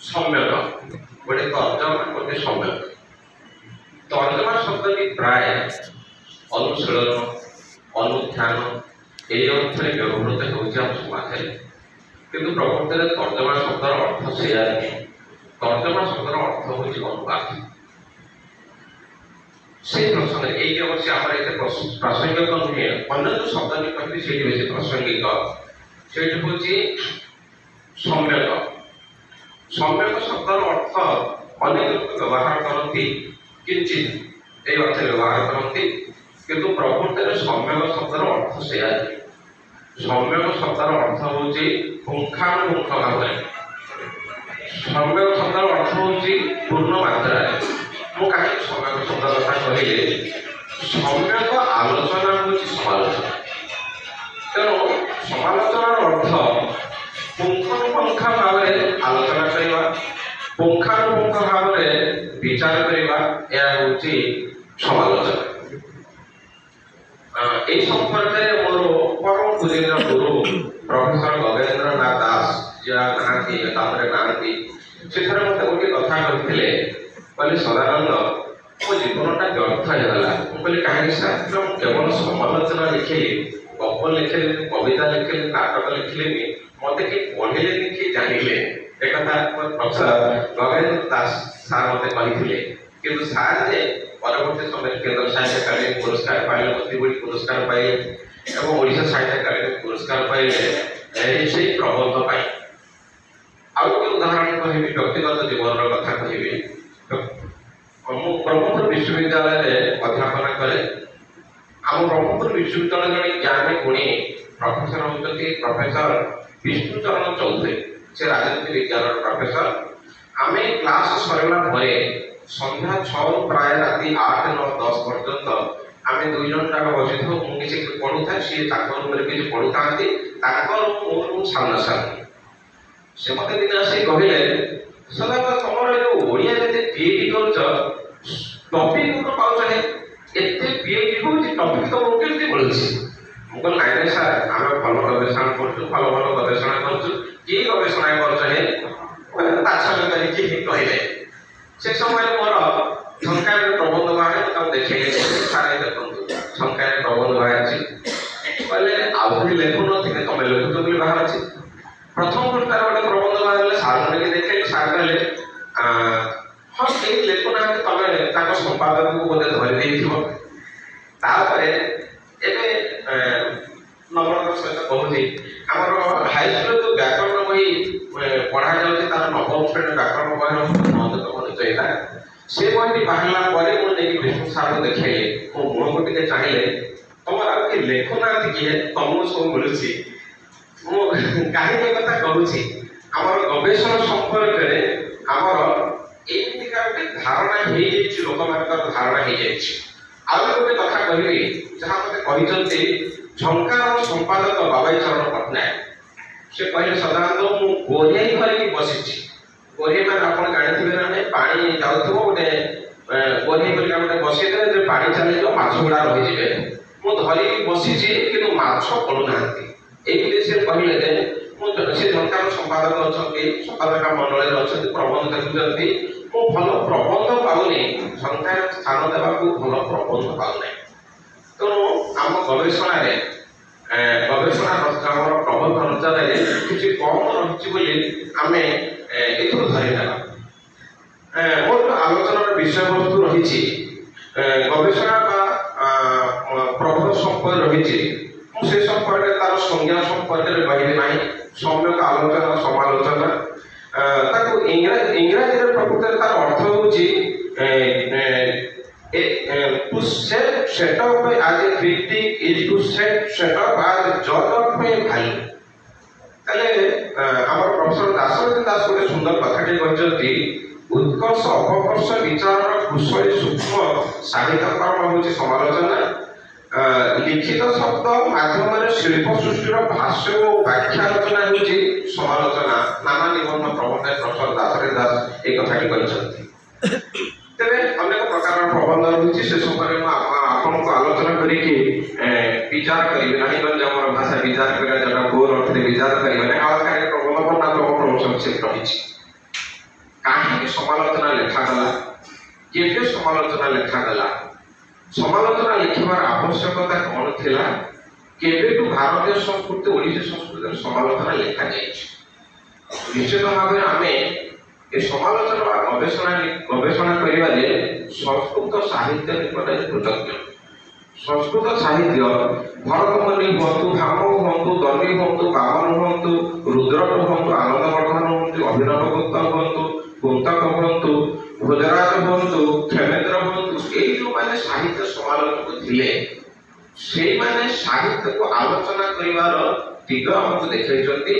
सम्यक गोटे तर्जमा गोटे सम्यक तर्जमा शब्द प्राय अनुशीलन अनुध्यान ये अर्थ में व्यवहृत होम समाज किंतु प्रकृत में तर्जमा शब्द अर्थ से तर्जमा शब्द अर्थ हूँ अनुवाद से प्रसंग ये अवश्य आम प्रासंगिक नुहे अन्य जो शब्द भी कहते से बेस प्रासंगिक से हूँ सम्यक सम्यक शब्द अर्थ अनेक लोग व्यवहार करती किंचित ये अर्थ व्यवहार करती किंतु प्रकृत में सम्यक शब्द अर्थ से सम्यक शब्द अर्थ हूँ पुंखानुपुंख भाव सम्यक शब्द अर्थ हूँ पूर्ण मात्रा ମୁଁ କାହିଁକି ସମ୍ୟକ ଶବ୍ଦ କଥା କହିଲେ ସମ୍ୟକ ଆଲୋଚନା ହେଉଛି ସମାଲୋଚନା ତେଣୁ ସମାଲୋଚନାର ଅର୍ଥ ପୁଙ୍ଖାନୁପୁଙ୍ଖ ଭାବରେ ଆଲୋଚନା କରିବା ପୁଙ୍ଖାନୁପୁଙ୍ଖ ଭାବରେ ବିଚାର କରିବା ଏହା ହେଉଛି ସମାଲୋଚନା এই সম্পর্কে মোর পরম পূজনীয় গুরু প্রফেসর গগেন্দ্র নাথ দাস যা নাহাନ୍ତି তাପରେ ନାହାନ୍ତି ସେଠାରେ ମୋତେ ଗୋଟିଏ କଥା କହିଥିଲେ कहले सदानंद मो जीवनटा व्यर्थ होगा मुझे कहीं सर केवल समालोचना लिखिली गप लिखिली कविता लिखिली नाटक लिखिली मत कि पढ़े कि जानिले एक प्रोफेसर गगेंद्र दास सार मत कही कि सार जे परवर्ती समय केंद्र साहित्य अकादेमी पुरस्कार पाइले मतिगुड़ी पुरस्कार पाइले और ओडिशा साहित्य अकादेमी पुरस्कार पाइले से प्रबंध पाई आउ गोटे उदाहरण कहि व्यक्तिगत जीवन कथा कहि ମୁଁ ବ୍ରହ୍ମପୁର ବିଶ୍ୱବିଦ୍ୟାଳୟରେ ଅଧ୍ୟାପନା କରେ ଆମ ବ୍ରହ୍ମପୁର ବିଶ୍ୱବିଦ୍ୟାଳୟ ଜଣେ ଜ୍ଞାନୀ ଗୁଣୀ ପ୍ରଫେସର ହେଉଛନ୍ତି ପ୍ରଫେସର ବିଷ୍ଣୁଚରଣ ଚୌଧୁରୀ ସେ ରାଜନୀତି ବିଜ୍ଞାନର ପ୍ରଫେସର ଆମେ କ୍ଲାସ ସରିଲା ପରେ ସନ୍ଧ୍ୟା 6 ପ୍ରାୟ ରାତି 8 9 10 ପର୍ଯ୍ୟନ୍ତ ଆମେ ଦୁଇ ଜଣ ଯାକ ବସିଥାଉ ମୁଁ କିଛି ପଢ଼ୁଥାଏ ସିଏ ତାଙ୍କ ରୁମରେ କିଛି ପଢ଼ୁଥାନ୍ତି ତାଙ୍କ ରୁମ୍ ସାମ୍ନା ସାମ୍ନି ସେ ମୋତେ ଦିନେ ଆସି କହିଲେ ସଦାବେଳେ ତମର ଯୋଉ ଓଡ଼ିଆ ଯେତେ ପିଏଚଡି କରୁଛ ଟପିକ ତ ପାଉଛ ଏତେ ପିଏଚଡି ହଉଛି ଟପିକ ତମକୁ କେମିତି ମିଳୁଛି ମୁଁ କହିଲି ନାଇଁ ନାଇଁ ସାର୍ ଆମେ ଭଲ ଗବେଷଣା କରୁଛୁ ଭଲ ଭଲ ଗବେଷଣା କରୁଛୁ କି ଗବେଷଣା କରୁଛ ତାଛଡ଼ା କରିକି କହିଲେ ସେ ସମୟରେ ମୋର ସଂଖ୍ୟାରେ ପ୍ରବନ୍ଧ ବାହାରେ ମୁଁ ତାକୁ ଦେଖେଇଲି ସାର୍ ଦେଖନ୍ତୁ ସଂଖ୍ୟାରେ ପ୍ରବନ୍ଧ ବାହାରିଛି କହିଲେ ଆହୁରି ଲେଖୁନଥିଲେ ତମେ ଲେଖୁଛ ବୋଲି ବାହାରିଛି प्रथम पृष्ठार गोटे प्रबंध बाहर सार को देखे सार कहले हाँ कहीं लेखुना तुम संपादक को बोधे धरी नम्रतार सहित कहूँ आमर हाईस्कल जो व्याकरण बही पढ़ा जाऊँगी तार नवम श्रेणी व्याकरण बही नंदक परिचय से बही बाहर पर मुझे विष्णु सार को देखे मो मुह को टे चाहिए तुम आ लेखुना किए तुमको सब मिलूँ कहीं कथा कहूँ आमर गवेषणा संपर्क में आमर एमतीका गोटे धारणा हो लोक धारणा हो गोटे कथा कहि जहाँ मत कहते झंकार संपादक बाबाई चरण पट्टनायक से कहले सदानंद मु गोरियाई धरिकी बसी गोरियाई मैंने आप जानी ना पानी जाऊ गोटे गोरियाई गोटे बसई दे पानी चले माछ गुड़ा रही है मुझे धरिकी बसी कि माछ पड़ूना ये से कहले से झंकार संपादक अच्छा संपादक मंडल अच्छा प्रबंध देखुंत मु भल प्रबंध पाऊनी संख्यार स्थान देवा भल प्रबंध पाऊना तेणु आम गवेषणा गवेषणा प्रबंध रचना किसी कम रही आम ये धरीना मोर आलोचनार विषय वस्तु रही गवेषणा प्रबंध संपर्क रही से संपर्क तार संज्ञा संपर्क में कहबी ना सम्यक आलोचना समालोचना इंग्राजी प्रकृत तार अर्थ हूँ to set up as a critic is to set up as a judge of a value ताले आमर प्रोफेसर दासरथी दास गोटे सुंदर कथाटे कहते उत्कर्ष अपकर्ष विचार कुशली सूक्ष्म साहित्य कर्म हूँ समालोचना लिखित शब्द माध्यम शिल्प सृष्टि भाष्य और व्याख्या रचना हूँ समालोचना नाना निबंध प्रबंध प्रोफेसर दासरथी दास एक कथाटी तेरे अनेक प्रकार प्रबंध रही से समय आपन को आलोचना करके विचार करेंगे ना भाषा विचार कर गोर अर्थ विचार करेंगे प्रबंध बना तो संक्षेप रही କାହିଁକି ସମାଲୋଚନା ଲେଖାଗଲା, କେବେ ସମାଲୋଚନା ଲେଖାଗଲା, ସମାଲୋଚନା ଲେଖିବାର ଆବଶ୍ୟକତା କ'ଣ ଥିଲା, କେବେଠୁ ଭାରତୀୟ ସଂସ୍କୃତି ଓଡ଼ିଶୀ ସଂସ୍କୃତିର ସମାଲୋଚନା ଲେଖାଯାଇଛି। ନିଶ୍ଚିତ ଭାବରେ ଆମେ ଏ ସମାଲୋଚନା ବା ଗବେଷଣା କରିବାରେ ସଂସ୍କୃତ ସାହିତ୍ୟ ନିକଟରେ କୃତଜ୍ଞ। ସଂସ୍କୃତ ସାହିତ୍ୟ ଭରତମୁନି ହୁଅନ୍ତୁ, ଭାମ ହୁଅନ୍ତୁ, ଦଣ୍ଡୀ ହୁଅନ୍ତୁ, ବାମନ ହୁଅନ୍ତୁ, ରୁଦ୍ରଟ ହୁଅନ୍ତୁ, ଆନନ୍ଦବର୍ଦ୍ଧନ ହୁଅନ୍ତୁ, ଅଭିନବ ଗୁପ୍ତ ହୁଅନ୍ତୁ, କୁନ୍ତକ ହୁଅନ୍ତୁ, ଭୋଜରାଜ ହୁଅନ୍ତୁ, କ୍ଷେମେନ୍ଦ୍ର ହୁଅନ୍ତୁ, ଏଇ ଯେଉଁମାନେ ସାହିତ୍ୟ ସମାଲୋଚକ ଥିଲେ ସେଇମାନେ ସାହିତ୍ୟକୁ ଆଲୋଚନା କରିବାର ଦିଗ ଆମକୁ ଦେଖାଇଛନ୍ତି।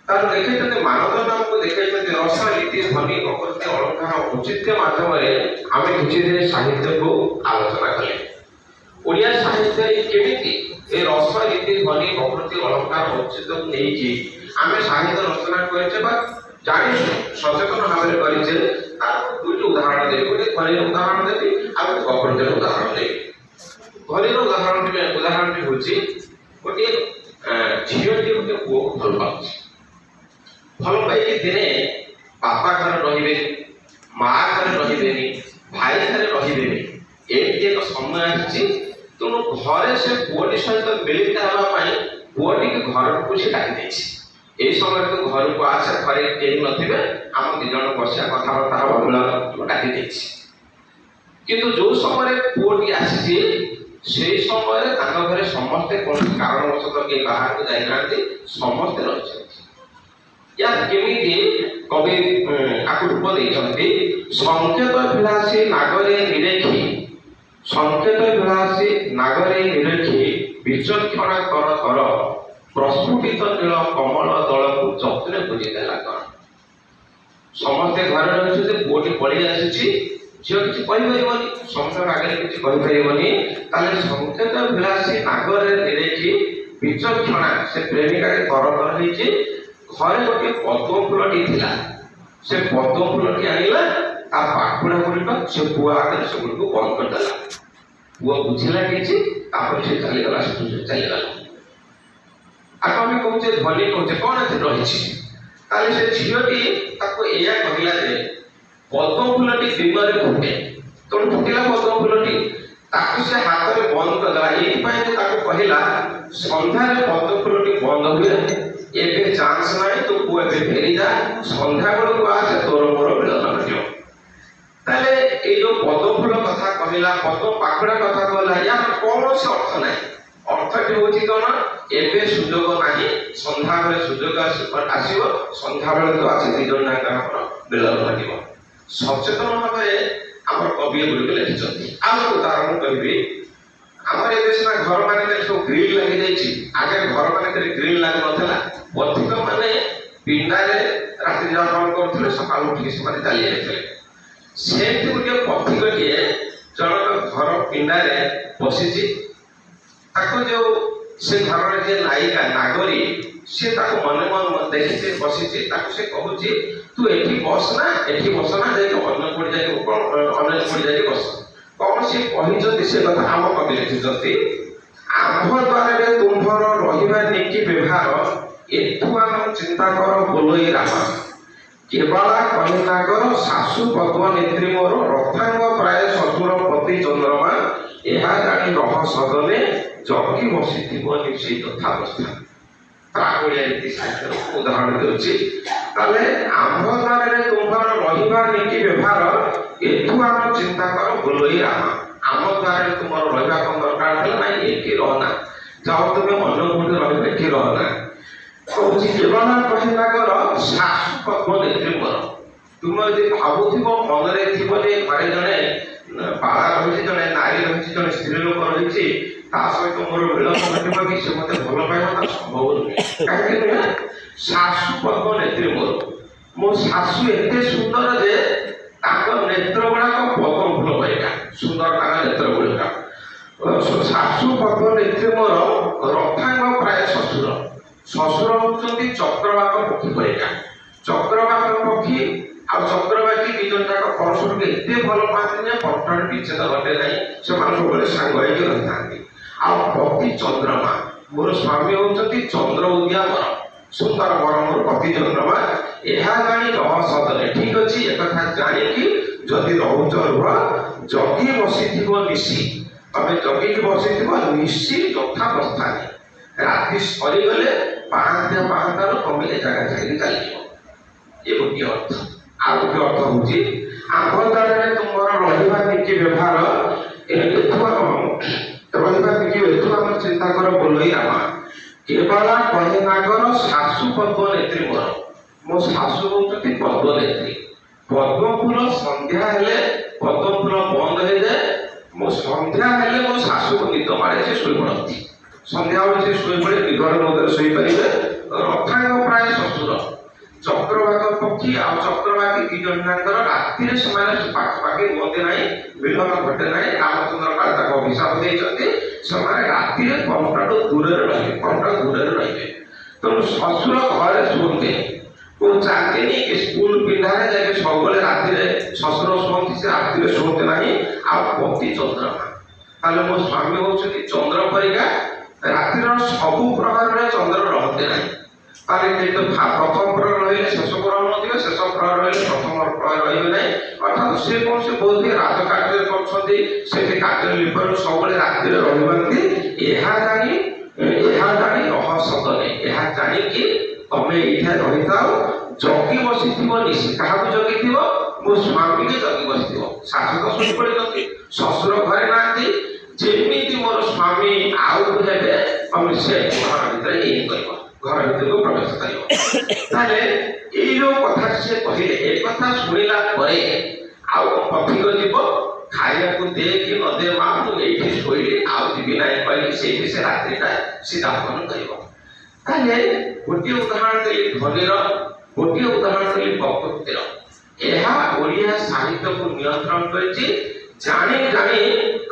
ତାର ଦେଖାଇଛନ୍ତି ମାନଦଣ୍ଡ ଆମକୁ ଦେଖାଇଛନ୍ତି। ରସ ରୀତି ଧ୍ୱନି ପ୍ରକୃତି ଅଳଙ୍କାର ଔଚିତ୍ୟ ମାଧ୍ୟମରେ ଆମେ କିଛି ଦିନ ସାହିତ୍ୟକୁ ଆଲୋଚନା କଲେ। ଓଡ଼ିଆ ସାହିତ୍ୟରେ କେମିତି ଏ ରସ ରୀତି ଧ୍ୱନି ପ୍ରକୃତି ଅଳଙ୍କାର ଔଚିତ୍ୟକୁ ନେଇକି ଆମେ ସାହିତ୍ୟ ରଚନା କରିଛେ ବା ଜାଣିଛୁ, ସଚେତନ ଭାବରେ କରିଛେ, ତାର ଦୁଇଟି ଉଦାହରଣ ଦେବି। ଗୋଟେ ଧ୍ୱନିର ଉଦାହରଣ ଦେବି ଆଉ ଗୋଟେ ପ୍ରକୃତିର ଉଦାହରଣ ଦେବି। ଧ୍ୱନିର ଉଦାହରଣଟି ହେଉଛି ଗୋଟିଏ ଝିଅଟି ଗୋଟେ ପୁଅକୁ ଭଲ ପାଉଛି। ଭଲ ପାଇକି ଦିନେ ବାପା ଘରେ ରହିବେନି, ମା ଘରେ ରହିବେନି, ଭାଇ ଘରେ ରହିବେନି, ଏମିତି ଏକ ସମୟ ଆସିଛି। ତେଣୁ ଘରେ ସେ ପୁଅଟି ସହିତ ମିଳିତ ହେବା ପାଇଁ ପୁଅଟିକି ଘରକୁ ସେ ଡାକି ଦେଇଛି। এই সময় তো ঘরକୁ ଆସେ, ଘରେ କେହି ନଥିବେ, ଆମ ଦି ଜଣ ବସିବା କଥାବାର୍ତ୍ତା ହବା ମିଳନ ଡାକି ଦେଇଛି। କିନ୍ତୁ ଯୋଉ ସମୟରେ ପୁଅଟି ଆସିଛି ସେଇ ସମୟରେ ତାଙ୍କ ଘରେ ସମସ୍ତେ କୌଣସି କାରଣବଶତଃ କେହି ବାହାରକୁ ଯାଇନାହାନ୍ତି, ସମସ୍ତେ ରହିଛନ୍ତି। ୟା କେମିତି କବି ଆକୁ ରୂପ ଦେଇଛନ୍ତି, ସଂକେତ ବିଳାସୀ ନାଗରେ ନିରେଖି, ସଂକେତ ବିଳାସୀ ନାଗରେ ନିରେଖି ବିଚକ୍ଷଣା କର କର ପ୍ରସ୍ଫୁଟିତ ନୀଳ କମଳ ଦଳକୁ ଯତ୍ନ ବୁଝିଦେଲା କଣ। ସମସ୍ତେ ଘରେ ରହିଛନ୍ତି, ପୁଅଟି ପଳେଇ ଆସିଛି, ଝିଅ କିଛି କହିପାରିବନି, ସମସ୍ତଙ୍କ ଆଗରେ କିଛି କହିପାରିବନି। ତାହେଲେ ସଂକେତ ବିଳାସୀ ନାଗରେ ନିରେଖି ବିଚକ୍ଷଣା, ସେ ପ୍ରେମିକାଟି ତରତର ହେଇଛି। ଘରେ ଗୋଟିଏ ପଦ୍ମ ଫୁଲଟି ଥିଲା, ସେ ପଦ୍ମ ଫୁଲଟି ଆଣିଲା, ତା ପାଖୁଡା ଗୁଡ଼ିକ ସେ ପୁଅ ଆଗରେ ସେଗୁଡ଼ିକୁ ବନ୍ଦ କରିଦେଲା। ପୁଅ ବୁଝିଲା କିଛି, ତାପରେ ସେ ଚାଲିଗଲା, ସେଠୁ ସେ ଚାଲିଗଲା। ଆକୁ ଆମେ କହୁଛେ ଧ୍ୱନି, କହୁଛେ କ'ଣ ଏଠି ରହିଛି। ତାହେଲେ ସେ ଝିଅଟି ତାକୁ ଏଇଆ କହିଲା ଯେ ପଦ୍ମ ଫୁଲଟି ଦିନରେ ଫୁଟେ, ତେଣୁ ଫୁଟିଲା ପଦ୍ମ ଫୁଲଟି, ତାକୁ ସେ ହାତରେ ବନ୍ଦ କରିଦେଲା। ଏଇଥିପାଇଁ ଯେ ତାକୁ କହିଲା ସନ୍ଧ୍ୟାରେ ପଦ୍ମ ଫୁଲଟି ବନ୍ଦ ହୁଏ, ଏବେ ଚାନ୍ସ ନାହିଁ, ତୁ ପୁଅ ଏବେ ଫେରିଯା, ସନ୍ଧ୍ୟା ବେଳକୁ ଆସେ, ତୋର ମୋର ମିଳନ ଘଟିବ। ତାହେଲେ ଏଇ ଯୋଉ ପଦ୍ମ ଫୁଲ କଥା କହିଲା, ପଦ୍ମ ପାଖୁଡା କଥା କହିଲା, ୟାର କୌଣସି ଅର୍ଥ ନାହିଁ। ଅର୍ଥଟି ହେଉଛି କ'ଣ, ଏବେ ସୁଯୋଗ ନାହିଁ, ସନ୍ଧ୍ୟାବେଳେ ସୁଯୋଗ ଆସିବ, ସନ୍ଧ୍ୟାବେଳେ ତ ଆସି ଦି ଜଣ ଯାକ ଆମର ମିଳନ ଘଟିବ। ସଚେତନ ଭାବରେ ଆମର କବି ଗୁଡ଼ିକ ଲେଖିଛନ୍ତି। ଆଉ ଗୋଟେ ଉଦାହରଣ କହିବି, ଆମର ଏବେ ସିନା ଘର ମାନଙ୍କରେ ସବୁ ଗ୍ରିଲ ଲାଗିଯାଇଛି, ଆଗେ ଘର ମାନଙ୍କରେ ଗ୍ରିଲ ଲାଗୁନଥିଲା। ପଥିକ ମାନେ ପିଣ୍ଡାରେ ରାତ୍ରି ଯାପନ କରୁଥିଲେ, ସକାଳୁ ଉଠିକି ସେମାନେ ଚାଲି ଯାଇଥିଲେ। ସେମିତି ଗୋଟିଏ ପଥିକଟିଏ ଜଣକ ଘର ପିଣ୍ଡାରେ ବସିଛି, ତାକୁ ଯୋଉ ସେ ଘରର ଯେ ନାୟିକା ନାଗରୀ, ସେ ତାକୁ ମନେ ମନେ ଦେଖିଛି ବସିଛି, ତାକୁ ସେ କହୁଛି ତୁ ଏଠି ବସ ନା, ଏଠି ବସ ନା, ଯାଇକି ଅନ୍ୟ କୋଉଠି ଯାଇକି ବସ। କ'ଣ ସେ କହିଛନ୍ତି ସେ କଥା ଆମ କବି ଲେଖିଛନ୍ତି, ଆମ୍ଭ ଦ୍ୱାରରେ ତୁମ୍ଭର ରହିବା ନିକି ବ୍ୟବହାର, ଏଠୁ ଆମ ଚିନ୍ତା କର ବୋଲୋଇ ରାମ। କେବଳା କହିନାଗର ଶାଶୁ ପଦ୍ମନେତ୍ରୀ ମୋର, ରଥାଙ୍ଗ ପ୍ରାୟ ଶ୍ୱଶୁର ପତି ଚନ୍ଦ୍ରମା, ଏହା ଜାଣି ରହ ସଦନେ ଜଗି ବସିଥିବ ସେଇ ତଥାବସ୍ଥା। ପ୍ରାଗୋଳିଆ ନୀତି ସାହିତ୍ୟର ଉଦାହରଣ ଦେଉଛି। ତାହେଲେ ଆମ୍ଭ ଦ୍ୱାରରେ ତୁମ୍ଭର ରହିବା ନୀତି ବ୍ୟବହାର, ଏଠୁ ଆମ ଚିନ୍ତା କର ବୋଲୋଇ ରାମ। ଆମ ଦ୍ୱାରରେ ତୁମର ରହିବା କ'ଣ ଦରକାର ହେଲା, ନାଇଁ ଏଠି ରହନା, ଯାଅ ତୁମେ ଅନ୍ୟ କୋଉଠି ରହିବ, ଏଠି ରହନା। କହୁଛି କେବଳ କହିନାଗର ଶାଶୁ ପଦ୍ମନେତ୍ରୀ ମୋର। ତୁମେ ଯଦି ଭାବୁଥିବ, ମନରେ ଥିବ ଯେ ଘରେ ଜଣେ ବାଳା ରହିଛି, ଜଣେ ନାରୀ ରହିଛି, ଜଣେ ସ୍ତ୍ରୀ ଲୋକ ରହିଛି, ତା ସହିତ ମୋର ମିଳନ ଘଟିବ କି ସେ ମତେ ଭଲ ପାଇବ, ତା ସମ୍ଭବ ନୁହେଁ। କାହିଁକି ନୁହେଁ, ଶାଶୁ ପଦ୍ମନେତ୍ରୀ ମୋର। ମୋ ଶାଶୁ ଏତେ ସୁନ୍ଦର ଯେ ତାଙ୍କ ନେତ୍ର ଗୁଡାକ ପଦ୍ମ ଫୁଲ ପରିକା ସୁନ୍ଦର, ତାଙ୍କ ନେତ୍ର ଗୁଡିକ। ଶାଶୁ ପଦ୍ମନେତ୍ରୀ ମୋର, ରଥାଙ୍ଗ ପ୍ରାୟ ଶ୍ୱଶୁର। ଶ୍ୱଶୁର ହଉଛନ୍ତି ଚକ୍ରବାକ ପକ୍ଷୀ ପରିକା। ଚକ୍ରବାକ ପକ୍ଷୀ ଆଉ ଚକ୍ରବାକୀ ଦି ଜଣ ଯାକ ପରସ୍ପରକୁ ଏତେ ଭଲ ପାଆନ୍ତି ଯେ ପରସ୍ପର ବିଚ୍ଛେଦ ଘଟେ ନାହିଁ, ସେମାନେ ସବୁବେଳେ ସାଙ୍ଗ ହେଇକି ରହିଥାନ୍ତି। ଆଉ ପତି ଚନ୍ଦ୍ରମା, ମୋର ସ୍ୱାମୀ ହଉଛନ୍ତି ଚନ୍ଦ୍ର ଉଦିଆ ମୋର। ସୁନ୍ଦର ବରମରୁ ପତି ଚନ୍ଦ୍ରମା ଏହା ଜାଣି ରହ ସଦନେ। ଠିକ ଅଛି, ଏକଥା ଜାଣିକି ଯଦି ରହୁଛ ରୁହ, ଜଗି ବସିଥିବ ନିଶି। ତମେ ଜଗିକି ବସିଥିବ ନିଶି ଯଥାବସ୍ଥାରେ। ରାତି ସରିଗଲେ ପାହାନ୍ତିଆ ପାହାନ୍ତାରୁ ତମେ ଏ ଜାଗା ଛାଡ଼ିକି ଚାଲିଯିବ। ଏ ଗୋଟିଏ ଅର୍ଥ। ଆଉ ଗୋଟିଏ ଅର୍ଥ ହଉଛି ଆମ୍ବଦାରରେ ତୁମର ରହିବା ନୀତି ବ୍ୟବହାର ରହିବା ନୀତି ଏଠୁ ଆମେ ଚିନ୍ତା କର ବୋଲଇ ରାମା। କେବଳ କହେ ନାଗର ଶାଶୁ ପଦ୍ମ ନେତ୍ରୀ ମୋର। ମୋ ଶାଶୁ ହଉଛନ୍ତି ପଦ୍ମ ନେତ୍ରୀ। ପଦ୍ମ ଫୁଲ ସନ୍ଧ୍ୟା ହେଲେ ପଦ୍ମ ଫୁଲ ବନ୍ଦ ହେଇଯାଏ। ମୋ ସନ୍ଧ୍ୟା ହେଲେ ମୋ ଶାଶୁକୁ ନିଦ ମାଡ଼େ, ସେ ଶୋଇପଡ଼ନ୍ତି। ସନ୍ଧ୍ୟାବେଳେ ସେ ଶୋଇପଡ଼େ, ନିଦର ମଧ୍ୟରେ ଶୋଇପାରିବେ। ରଥାଙ୍ଗ ପ୍ରାୟ ଶ୍ୱଶୁର ଚକ୍ରବାକ ପକ୍ଷୀ ଆଉ ଚକ୍ରବାକୀ ଦି ଜଣଙ୍କର ରାତିରେ ସେମାନେ ପାଖାପାଖି ହୁଅନ୍ତି ନାହିଁ, ବିଳମ୍ବ ଘଟେ ନାହିଁ। ରାମଚନ୍ଦ୍ର କାଳେ ତାକୁ ଅଭିଶାପ ଦେଇଛନ୍ତି, ସେମାନେ ରାତିରେ କଣ୍ଟାଠୁ ଦୂରରେ ରହିବେ, କଣ୍ଟା ଦୂରରେ ରହିବେ। ତେଣୁ ଶ୍ୱଶୁର ଘରେ ଶୁଅନ୍ତି, କୋଉ ଚାକିରି କି ସ୍କୁଲ ପିନ୍ଧାରେ ଯାଇକି ସବୁବେଳେ ରାତିରେ ଶ୍ୱଶୁର ଶୁଅନ୍ତି, ସେ ରାତିରେ ଶୁଅନ୍ତି ନାହିଁ। ଆଉ ପତି ଚନ୍ଦ୍ରମା, ତାହେଲେ ମୋ ସ୍ୱାମୀ ହଉଛନ୍ତି ଚନ୍ଦ୍ର ପରିକା, ରାତିର ସବୁ ପ୍ରହରରେ ଚନ୍ଦ୍ର ରହନ୍ତି ନାହିଁ। ତାହେଲେ କିନ୍ତୁ ପ୍ରଥମ ପ୍ରହର ରହିଲେ ଶେଷ ପ୍ରହର ନଥିବ, ଶେଷ ପ୍ରହର ରହିଲେ ପ୍ରଥମ ପ୍ରହର ରହିବେ ନାହିଁ। ଅର୍ଥାତ୍ ସେ କୌଣସି ବହୁତ ରାଜକାର୍ଯ୍ୟ କରୁଛନ୍ତି, ସେଠି କାର୍ଯ୍ୟ ଲିପରୁ ସବୁବେଳେ ରାତିରେ ରହିପାରନ୍ତି। ଏହା ଜାଣି ରହ ସଦନେ। ଏହା ଜାଣିକି ତମେ ଏଇଠାରେ ରହିଥାଅ, ଜଗି ବସିଥିବ ନିଶି। କାହାକୁ ଜଗିଥିବ? ମୋ ସ୍ୱାମୀକି ଜଗି ବସିଥିବ। ଶାଶୁ ତ ଶୋଇପଡ଼ିଛନ୍ତି, ଶ୍ୱଶୁର ଘରେ ନାହାନ୍ତି। ଯେମିତି ମୋର ସ୍ୱାମୀ ଆଉ ହେବେ ତମେ ସେ ଘର ଭିତରେ ଇଏ କରିବ, ଘର ଭିତରକୁ ପ୍ରବେଶ କରିବ। ତାହେଲେ ଏଇ ଯୋଉ କଥା ସେ କହିଲେ, ଏ କଥା ଶୁଣିଲା ପରେ ଆଉ ପଥିକ ଯିବ ଖାଇବାକୁ ଦେଇକି ନଦେ ମା ମୁଁ ଏଇଠି ଶୋଇଲି ଆଉ ଯିବି ନାହିଁ କହିଲି, ସେଇଠି ସେ ରାତ୍ରିଟା ସେ ଯାପନ କରିବ। ତାହେଲେ ଗୋଟିଏ ଉଦାହରଣ ଦେଲି ଧ୍ୱନିର, ଗୋଟିଏ ଉଦାହରଣ ଦେଲି ପ୍ରକୃତିର। ଏହା ଓଡ଼ିଆ ସାହିତ୍ୟକୁ ନିୟନ୍ତ୍ରଣ କରିଛି। ଜାଣି ଜାଣି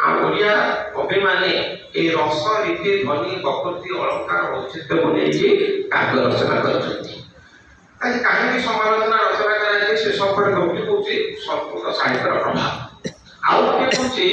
ଆମ ଓଡ଼ିଆ କବିମାନେ এই রস রীতি ধ্বনি প্রকৃতি অলঙ্কার ঔচিত্যକୁ ନେଇକି କାବ୍ୟ ରଚନା କରିଛନ୍ତି। ଆଜି କାହିଁକି ସମାଲୋଚନା ରଚନା କରାଯାଇଛି ସେ ସମ୍ପର୍କ ଗୋଟିଏ କହୁଛି ସଂସ୍କୃତ ସାହିତ୍ୟର ପ୍ରଭାବ, ଆଉ ଗୋଟିଏ କହୁଛି